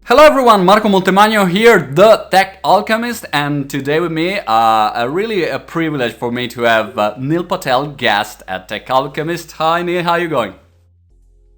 Hello everyone, Marco Montemagno here, the Tech Alchemist, and today with me, really a privilege for me to have Neil Patel guest at Tech Alchemist. Hi Neil, how are you going?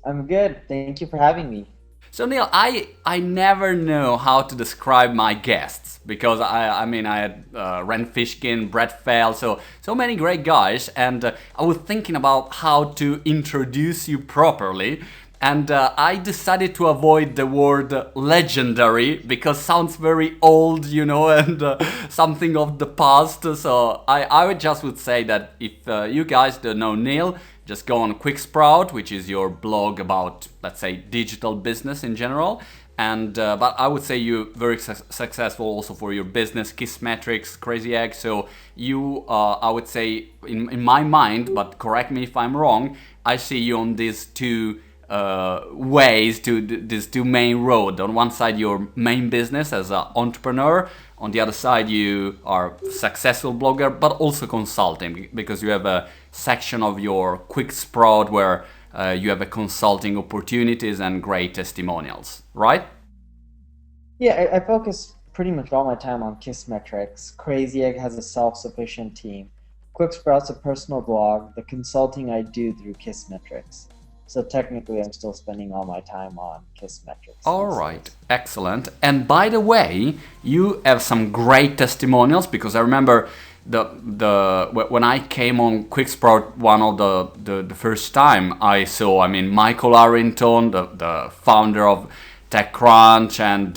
I'm good. Thank you for having me. So Neil, I never know how to describe my guests because I had Ren Fishkin, Brett Fell, so many great guys, and I was thinking about how to introduce you properly, and I decided to avoid the word legendary because sounds very old, and something of the past. So I would say that if you guys don't know Neil, just go on Quicksprout, which is your blog about, let's say, digital business in general. And but I would say you're very successful also for your business, Kissmetrics, Crazy Egg. So you, I would say, in my mind, but correct me if I'm wrong, I see you on these two ways to these two main road. On one side, your main business as an entrepreneur. On the other side, you are successful blogger, but also consulting because you have a section of your Quick Sprout where you have a consulting opportunities and great testimonials, right? Yeah, I focus pretty much all my time on Kissmetrics. Crazy Egg has a self-sufficient team. Quicksprout's a personal blog. The consulting I do through Kissmetrics. So technically, I'm still spending all my time on Kissmetrics All these right, days. excellent. And by the way, you have some great testimonials because I remember when I came on Quicksprout one of the first time I saw. I mean, Michael Arrington, the founder of TechCrunch, and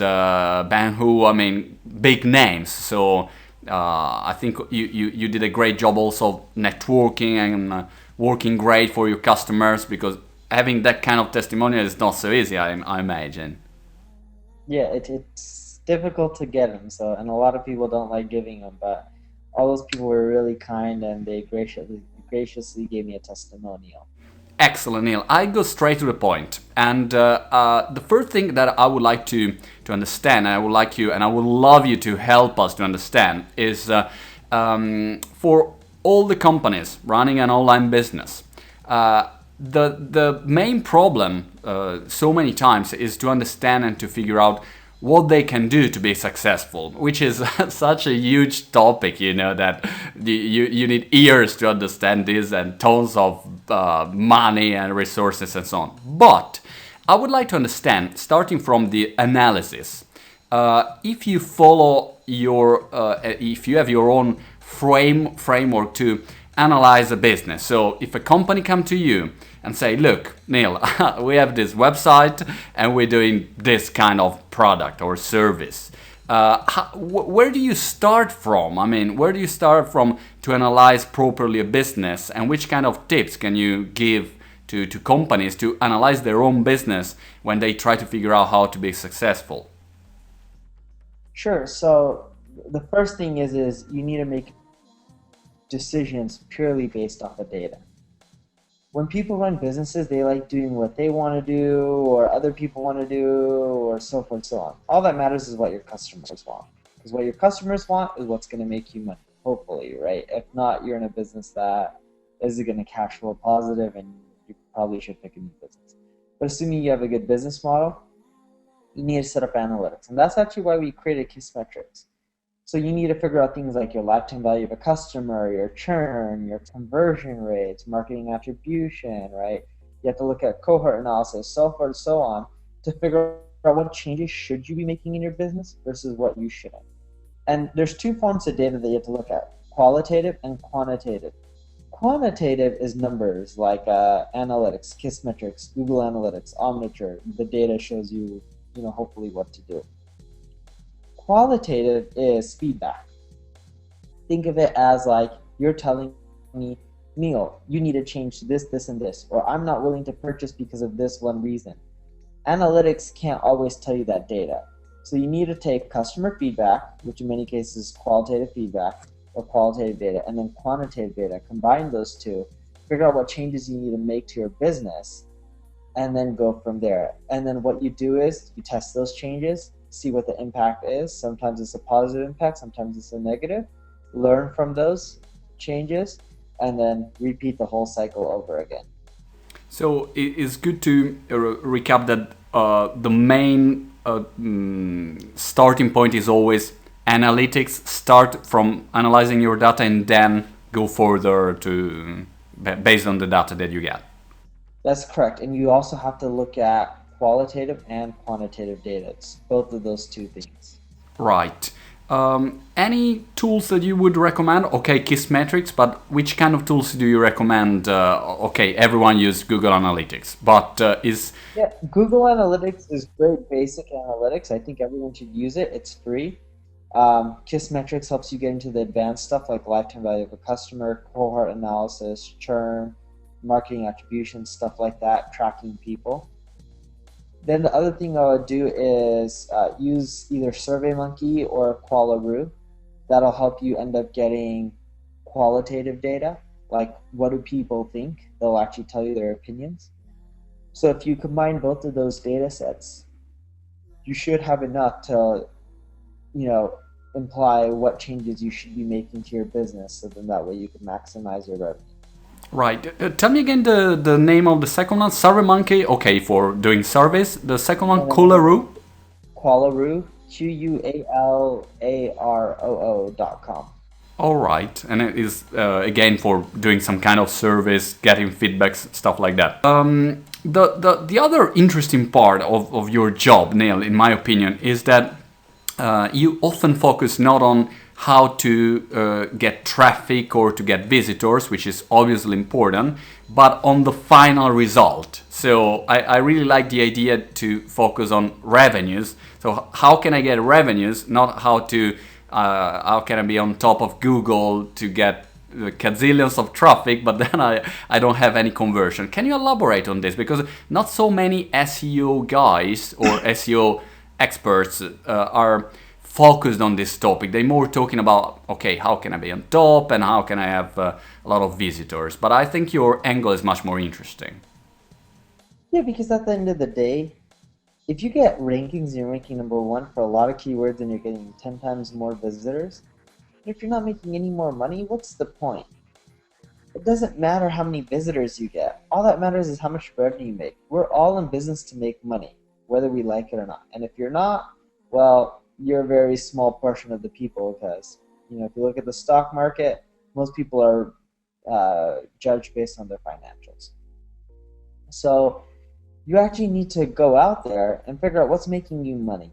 Ben Hu. I mean, big names. So I think you did a great job also networking and working great for your customers because having that kind of testimonial is not so easy, I imagine. Yeah, it's difficult to get them. So, and a lot of people don't like giving them, but all those people were really kind and they graciously gave me a testimonial. Excellent, Neil. I go straight to the point. And the first thing that I would like to understand, and I would like you, and I would love you to help us to understand, is for all the companies running an online business, the main problem so many times is to understand and to figure out what they can do to be successful, which is such a huge topic, that you need years to understand this and tons of money and resources and so on. But I would like to understand, starting from the analysis, if you follow if you have your own framework to analyze a business. So if a company come to you and say, look, Neil, we have this website and we're doing this kind of product or service. Where do you start from? I mean, where do you start from to analyze properly a business, and which kind of tips can you give to companies to analyze their own business when they try to figure out how to be successful? Sure. So the first thing is you need to make decisions purely based off of data. When people run businesses, they like doing what they want to do or other people want to do or so forth and so on. All that matters is what your customers want. Because what your customers want is what's going to make you money, hopefully, right? If not, you're in a business that isn't going to cash flow positive and you probably should pick a new business. But assuming you have a good business model, you need to set up analytics. And that's actually why we created Kissmetrics. So you need to figure out things like your lifetime value of a customer, your churn, your conversion rates, marketing attribution, right? You have to look at cohort analysis, so forth and so on, to figure out what changes should you be making in your business versus what you shouldn't. And there's two forms of data that you have to look at, qualitative and quantitative. Quantitative is numbers like analytics, Kissmetrics, Google Analytics, Omniture. The data shows you, hopefully what to do. Qualitative is feedback. Think of it as like you're telling me, Neil, you need to change this, this, and this, or I'm not willing to purchase because of this one reason. Analytics can't always tell you that data. So you need to take customer feedback, which in many cases is qualitative feedback or qualitative data, and then quantitative data. Combine those two, figure out what changes you need to make to your business, and then go from there. And then what you do is you test those changes, see what the impact is. Sometimes it's a positive impact, sometimes it's a negative. Learn from those changes, and then repeat the whole cycle over again. So it's good to recap that the main starting point is always analytics. Start from analyzing your data and then go further to based on the data that you get. That's correct. And you also have to look at qualitative and quantitative data. It's both of those two things. Right. Any tools that you would recommend? Okay, Kissmetrics, but which kind of tools do you recommend? Okay, everyone uses Google Analytics, but Yeah, Google Analytics is great basic analytics. I think everyone should use it. It's free. Kissmetrics helps you get into the advanced stuff like lifetime value of a customer, cohort analysis, churn, marketing attribution, stuff like that, tracking people. Then the other thing I would do is use either SurveyMonkey or Qualaroo. That'll help you end up getting qualitative data, like what do people think? They'll actually tell you their opinions. So if you combine both of those data sets, you should have enough to, imply what changes you should be making to your business, so then that way you can maximize your revenue. Right. Tell me again the name of the second one. SurveyMonkey, okay, for doing surveys. The second one, Qualaroo. Qualaroo, QUALAROO.com. All right, and it is again for doing some kind of service, getting feedbacks, stuff like that. The other interesting part of your job, Neil, in my opinion, is that you often focus not on how to get traffic or to get visitors, which is obviously important, but on the final result. So I really like the idea to focus on revenues. So how can I get revenues, not how can I be on top of Google to get gazillions of traffic, but then I don't have any conversion. Can you elaborate on this? Because not so many SEO guys or SEO experts are focused on this topic. They're more talking about, okay, how can I be on top and how can I have a lot of visitors? But I think your angle is much more interesting. Yeah, because at the end of the day, if you get rankings and you're ranking #1 for a lot of keywords and you're getting 10 times more visitors, if you're not making any more money, what's the point? It doesn't matter how many visitors you get. All that matters is how much revenue you make. We're all in business to make money, whether we like it or not. And if you're not, well, you're a very small portion of the people, because if you look at the stock market, most people are judged based on their financials. So you actually need to go out there and figure out what's making you money.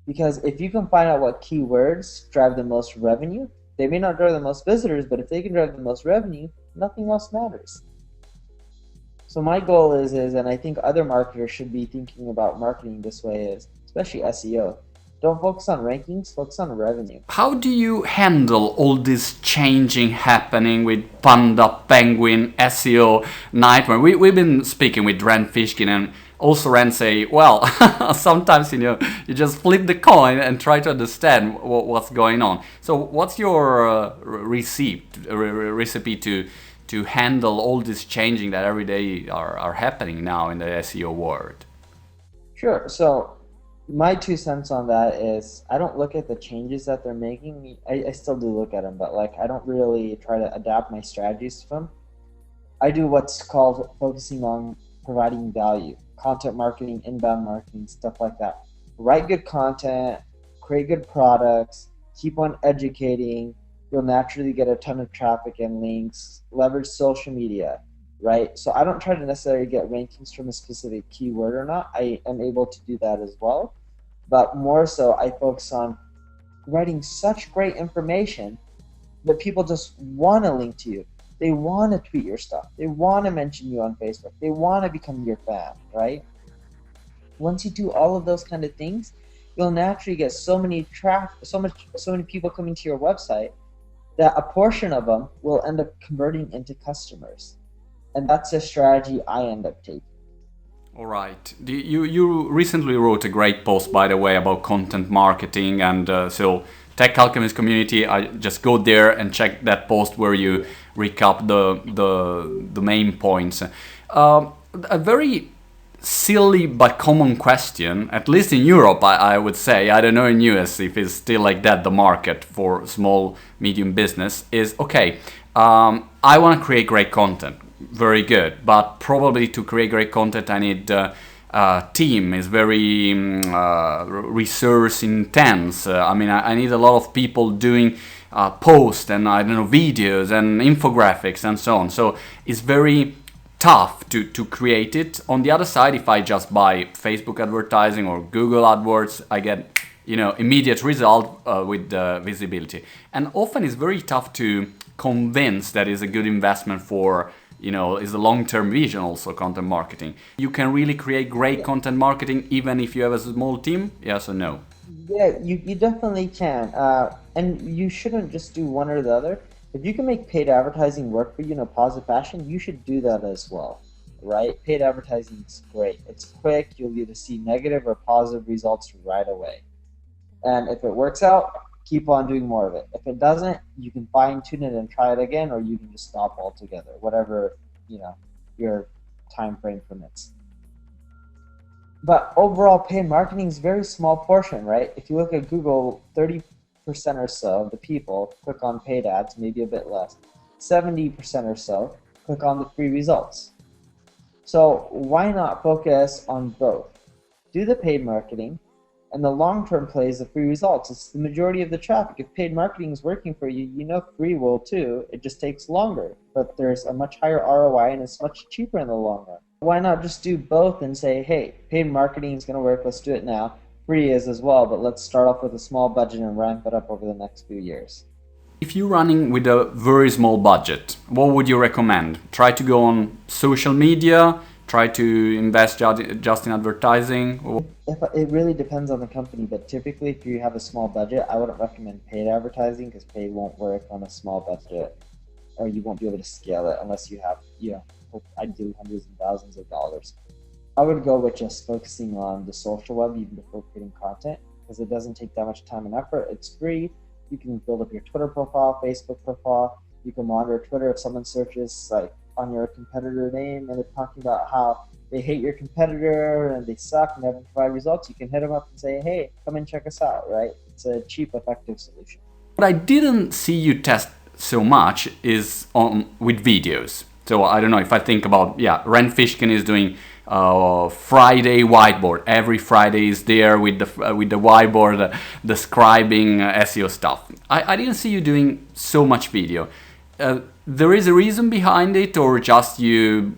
Because if you can find out what keywords drive the most revenue, they may not drive the most visitors, but if they can drive the most revenue, nothing else matters. So my goal is, and I think other marketers should be thinking about marketing this way, is especially SEO. Don't focus on rankings, focus on revenue. How do you handle all this changing happening with Panda, Penguin, SEO, Nightmare? We've been speaking with Ren Fishkin, and also Ren say, well, sometimes you just flip the coin and try to understand what's going on. So what's your recipe to handle all this changing that every day are happening now in the SEO world? Sure. So my 2 cents on that is I don't look at the changes that they're making. I still do look at them, but I don't really try to adapt my strategies to them. I do what's called focusing on providing value, content marketing, inbound marketing, stuff like that. Write good content, create good products, keep on educating. You'll naturally get a ton of traffic and links. Leverage social media, right? So I don't try to necessarily get rankings from a specific keyword or not. I am able to do that as well. But more so, I focus on writing such great information that people just want to link to you. They want to tweet your stuff. They want to mention you on Facebook. They want to become your fan, right? Once you do all of those kind of things, you'll naturally get so many people coming to your website that a portion of them will end up converting into customers. And that's a strategy I end up taking. All right. You recently wrote a great post, by the way, about content marketing, and so Tech Alchemist community. I just go there and check that post where you recap the main points. A very silly but common question, at least in Europe, I would say. I don't know in US if it's still like that. The market for small medium business is okay. I want to create great content. Very good, but probably to create great content I need team is very resource intense. I mean, I need a lot of people doing posts and I don't know videos and infographics and so on. So it's very tough to create it. On the other side, if I just buy Facebook advertising or Google AdWords, I get immediate result with visibility. And often it's very tough to convince that is a good investment for is a long-term vision also content marketing. You can really create great content marketing even if you have a small team, yes or no? Yeah, you definitely can. And you shouldn't just do one or the other. If you can make paid advertising work for you in a positive fashion, you should do that as well, right? Paid advertising is great. It's quick. You'll either see negative or positive results right away. And if it works out, keep on doing more of it. If it doesn't, you can fine tune it and try it again, or you can just stop altogether, whatever your time frame permits. But overall, paid marketing is a very small portion, right? If you look at Google, 30% or so of the people click on paid ads, maybe a bit less. 70% or so click on the free results. So why not focus on both? Do the paid marketing, and the long-term play is the free results. It's the majority of the traffic. If paid marketing is working for you, free will too. It just takes longer, but there's a much higher ROI and it's much cheaper in the long run. Why not just do both and say, hey, paid marketing is going to work, let's do it now. Free is as well, but let's start off with a small budget and ramp it up over the next few years. If you're running with a very small budget, what would you recommend? Try to go on social media, try to invest just in advertising? It really depends on the company, but typically if you have a small budget, I wouldn't recommend paid advertising because paid won't work on a small budget, or you won't be able to scale it unless you have, ideally hundreds and thousands of dollars. I would go with just focusing on the social web even before creating content because it doesn't take that much time and effort. It's free. You can build up your Twitter profile, Facebook profile. You can monitor Twitter if someone searches on your competitor name and they're talking about how they hate your competitor and they suck and they haven't provided results. You can hit them up and say, hey, come and check us out, right? It's a cheap, effective solution. What I didn't see you test so much is with videos. So I don't know if I think about, Ren Fishkin is doing Friday whiteboard. Every Friday is there with the whiteboard describing SEO stuff. I didn't see you doing so much video. There is a reason behind it, or just you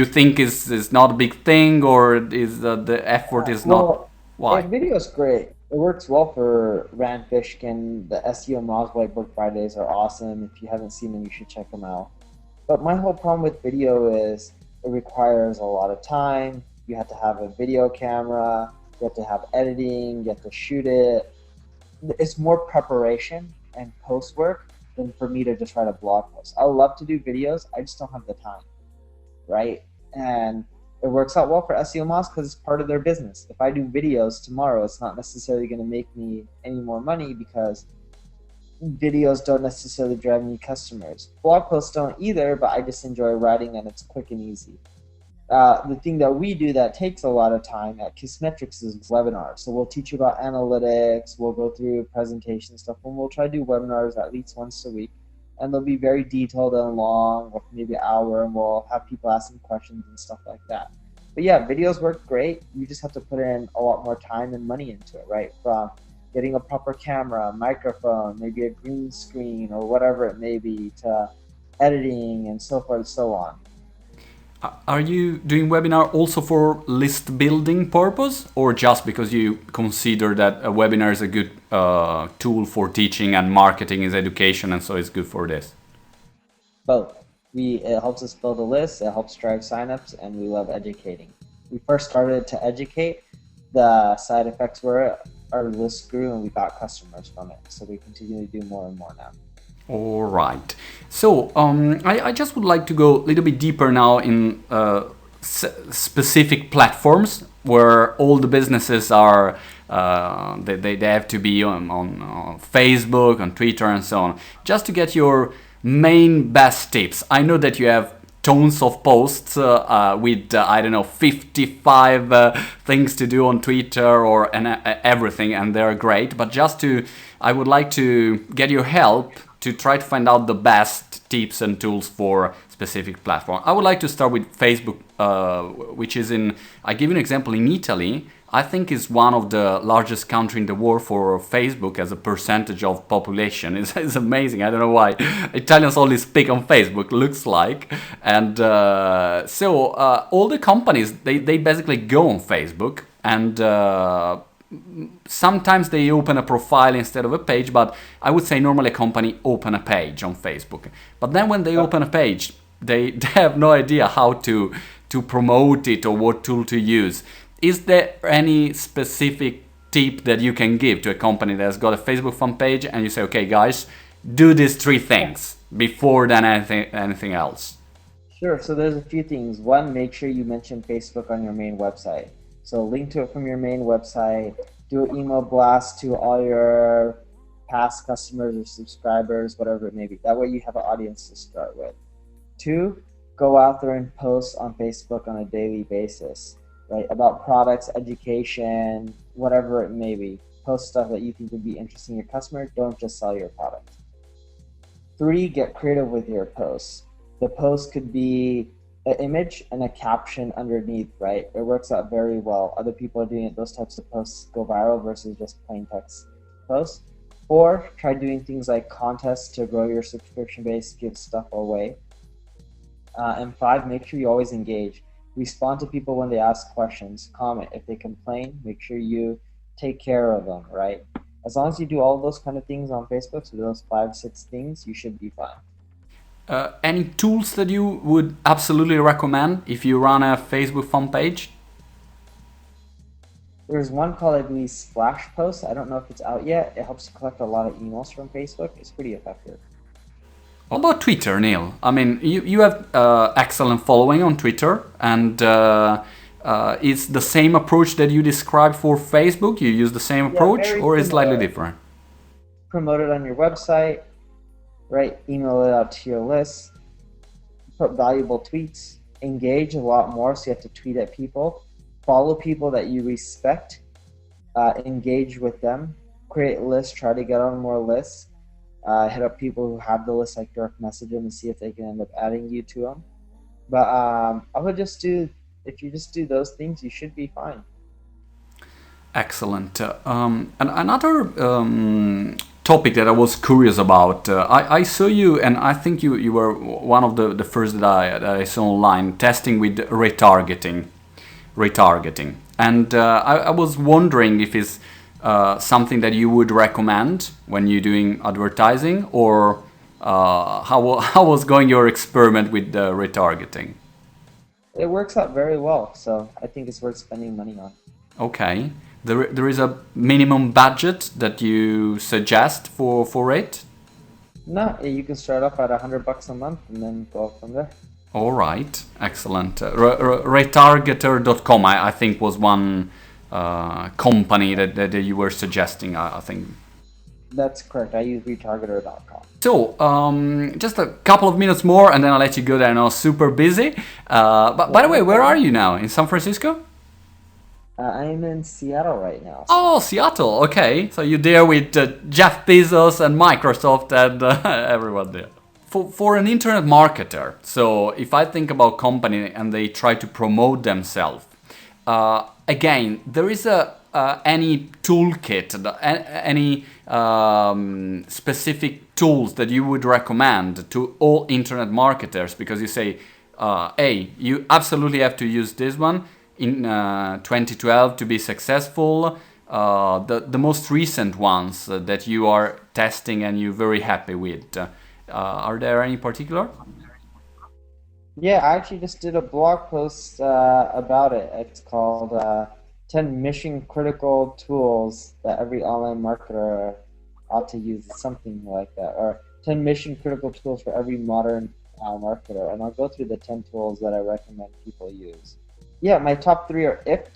think is not a big thing, or is the effort is not? Why? Video is great. It works well for Rand Fishkin. The SEO Moz Whiteboard Fridays are awesome. If you haven't seen them, you should check them out. But my whole problem with video is it requires a lot of time. You have to have a video camera. You have to have editing. You have to shoot it. It's more preparation and post work than for me to just write a blog post. I love to do videos. I just don't have the time, right? And it works out well for SEO Moz because it's part of their business. If I do videos tomorrow, it's not necessarily going to make me any more money because videos don't necessarily drive me customers. Blog posts don't either, but I just enjoy writing and it's quick and easy. The thing that we do that takes a lot of time at Kissmetrics is webinars. So we'll teach you about analytics, we'll go through presentation stuff, and we'll try to do webinars at least once a week. And they'll be very detailed and long, or maybe an hour, and we'll have people asking questions and stuff like that. But yeah, videos work great. You just have to put in a lot more time and money into it, right? From getting a proper camera, microphone, maybe a green screen, or whatever it may be, to editing and so forth and so on. Are you doing webinar also for list building purpose, or just because you consider that a webinar is a good tool for teaching and marketing is education, and so it's good for this? Both. It helps us build a list, it helps drive signups, and we love educating. We first started to educate. The side effects were our list grew and we got customers from it. So we continue to do more and more now. All right. So I just would like to go a little bit deeper now in specific platforms where all the businesses are, they have to be on Facebook, on Twitter and so on. Just to get your main best tips. I know that you have tons of posts with, 55 things to do on Twitter or everything, and they're great. But I would like to get your help to try to find out the best tips and tools for specific platform. I would like to start with Facebook, which is I give you an example, in Italy. I think is one of the largest country in the world for Facebook as a percentage of population. It's amazing. I don't know why Italians only speak on Facebook, looks like. And so all the companies, they basically go on Facebook, and sometimes they open a profile instead of a page, but I would say normally a company open a page on Facebook. But then when they open a page, they have no idea how to promote it or what tool to use. Is there any specific tip that you can give to a company that's got a Facebook fan page and you say, okay, guys, do these 3 things before then anything else? Sure. So there's a few things. One, make sure you mention Facebook on your main website. So link to it from your main website. Do an email blast to all your past customers or subscribers, whatever it may be. That way you have an audience to start with. 2, go out there and post on Facebook on a daily basis. Right, about products, education, whatever it may be. Post stuff that you think would be interesting to your customer. Don't just sell your product. 3, get creative with your posts. The post could be an image and a caption underneath, right? It works out very well. Other people are doing it. Those types of posts go viral versus just plain text posts. 4, try doing things like contests to grow your subscription base, give stuff away. And 5, make sure you always engage. Respond to people when they ask questions, comment. If they complain, make sure you take care of them, right? As long as you do all of those kind of things on Facebook, so those 5, 6 things, you should be fine. Any tools that you would absolutely recommend if you run a Facebook fan page? There's one called, I believe, Splash Post. I don't know if it's out yet. It helps you collect a lot of emails from Facebook. It's pretty effective. What about Twitter, Neil? I mean, you have excellent following on Twitter, and it's the same approach that you described for Facebook? You use the same approach, or is it slightly different? Promote it on your website, right? Email it out to your list, put valuable tweets, engage a lot more, so you have to tweet at people, follow people that you respect, engage with them, create lists, try to get on more lists. Hit up people who have the list, like direct message them and see if they can end up adding you to them. But I would just if you just do those things, you should be fine. Excellent. And another topic that I was curious about, I saw you, and I think you were one of the first that I saw online, testing with retargeting. And I was wondering if it's something that you would recommend when you're doing advertising, or how was going your experiment with retargeting? It works out very well, so I think it's worth spending money on. Okay. There is a minimum budget that you suggest for it? No, you can start off at $100 a month and then go up from there. All right, excellent. Retargeter.com, I think, was one company that you were suggesting, I think. That's correct. I use retargeter.com. So, just a couple of minutes more and then I'll let you go there. I know, super busy. But by the way, where are you now? In San Francisco? I'm in Seattle right now. Oh, Seattle. Okay. So you're there with Jeff Bezos and Microsoft and everyone there. For an internet marketer, so if I think about company and they try to promote themselves, again, there is any toolkit, any specific tools that you would recommend to all internet marketers, because you say, hey, you absolutely have to use this one in 2012 to be successful. The most recent ones that you are testing and you're very happy with. Are there any particular? Yeah, I actually just did a blog post about it. It's called 10 Mission Critical Tools that every online marketer ought to use, something like that. Or 10 Mission Critical Tools for every modern marketer. And I'll go through the 10 tools that I recommend people use. Yeah, my top 3 are if,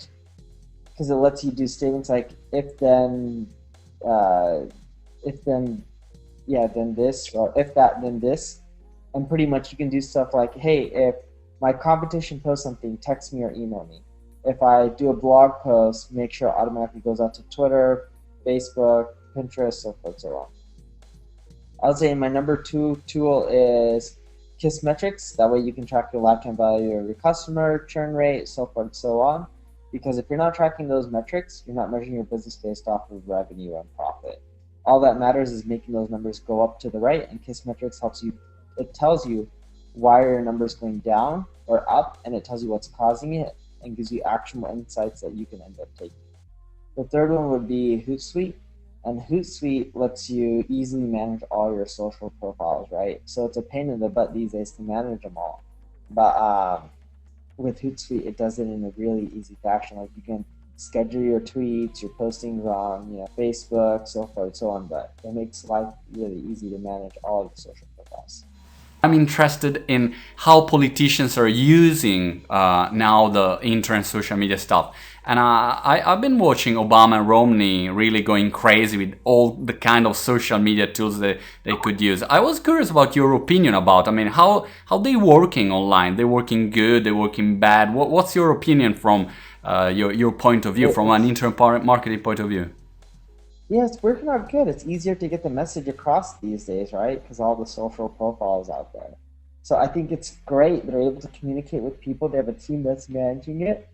because it lets you do statements like if then this, or if that, then this. And pretty much you can do stuff like, hey, if my competition posts something, text me or email me. If I do a blog post, make sure it automatically goes out to Twitter, Facebook, Pinterest, so forth, so on. I would say my number 2 tool is KISS metrics. That way you can track your lifetime value of your customer, churn rate, so forth and so on. Because if you're not tracking those metrics, you're not measuring your business based off of revenue and profit. All that matters is making those numbers go up to the right, and KISS metrics helps you. It tells you why are your numbers going down or up, and it tells you what's causing it and gives you actionable insights that you can end up taking. The third one would be Hootsuite, and Hootsuite lets you easily manage all your social profiles, right? So it's a pain in the butt these days to manage them all, but with Hootsuite, it does it in a really easy fashion. Like you can schedule your tweets, your postings on, Facebook, so forth, so on. But it makes life really easy to manage all your social profiles. I'm interested in how politicians are using now the internet social media stuff. And I've been watching Obama and Romney really going crazy with all the kind of social media tools that they could use. I was curious about your opinion about, how they working online? They working good? They working bad? What's your opinion from your point of view, from an internet marketing point of view? Yeah, it's working out good. It's easier to get the message across these days, right? Because all the social profiles out there. So I think it's great. They're able to communicate with people. They have a team that's managing it.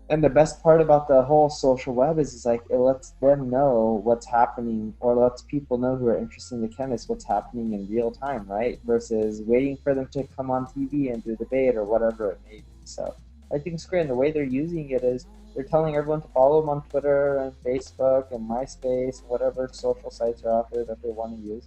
And the best part about the whole social web is like it lets them know what's happening, or lets people know who are interested in the chemist what's happening in real time, right? Versus waiting for them to come on TV and do a debate or whatever it may be. So I think it's great. And the way they're using it is they're telling everyone to follow them on Twitter and Facebook and MySpace and whatever social sites are out there that they want to use.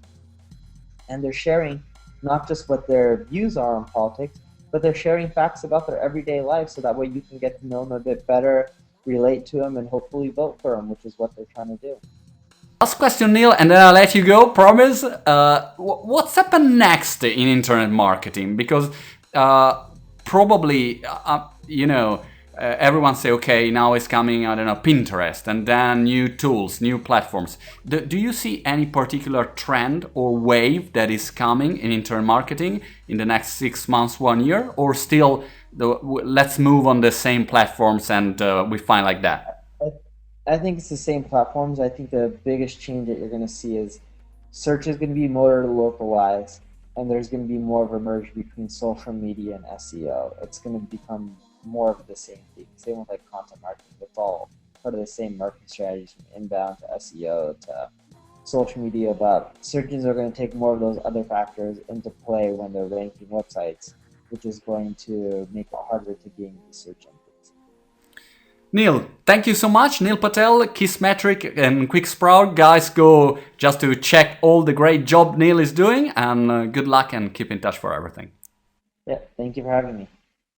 And they're sharing not just what their views are on politics, but they're sharing facts about their everyday life, so that way you can get to know them a bit better, relate to them, and hopefully vote for them, which is what they're trying to do. Last question, Neil, and then I'll let you go, promise. What's happened next in internet marketing? Because probably, everyone say, okay, now it's coming, I don't know, Pinterest, and then new tools, new platforms. Do you see any particular trend or wave that is coming in internet marketing in the next 6 months, 1 year, or still let's move on the same platforms and we find like that? I think it's the same platforms. I think the biggest change that you're going to see is search is going to be more localized, and there's going to be more of a merge between social media and SEO. It's going to become more of the same thing. Same with like content marketing. It's all part of the same marketing strategies, from inbound to SEO to social media, but search engines are going to take more of those other factors into play when they're ranking websites, which is going to make it harder to gain these search engines. Neil, thank you so much. Neil Patel, Kissmetric and Quick Sprout. Guys, go just to check all the great job Neil is doing, and good luck and keep in touch for everything. Yeah, thank you for having me.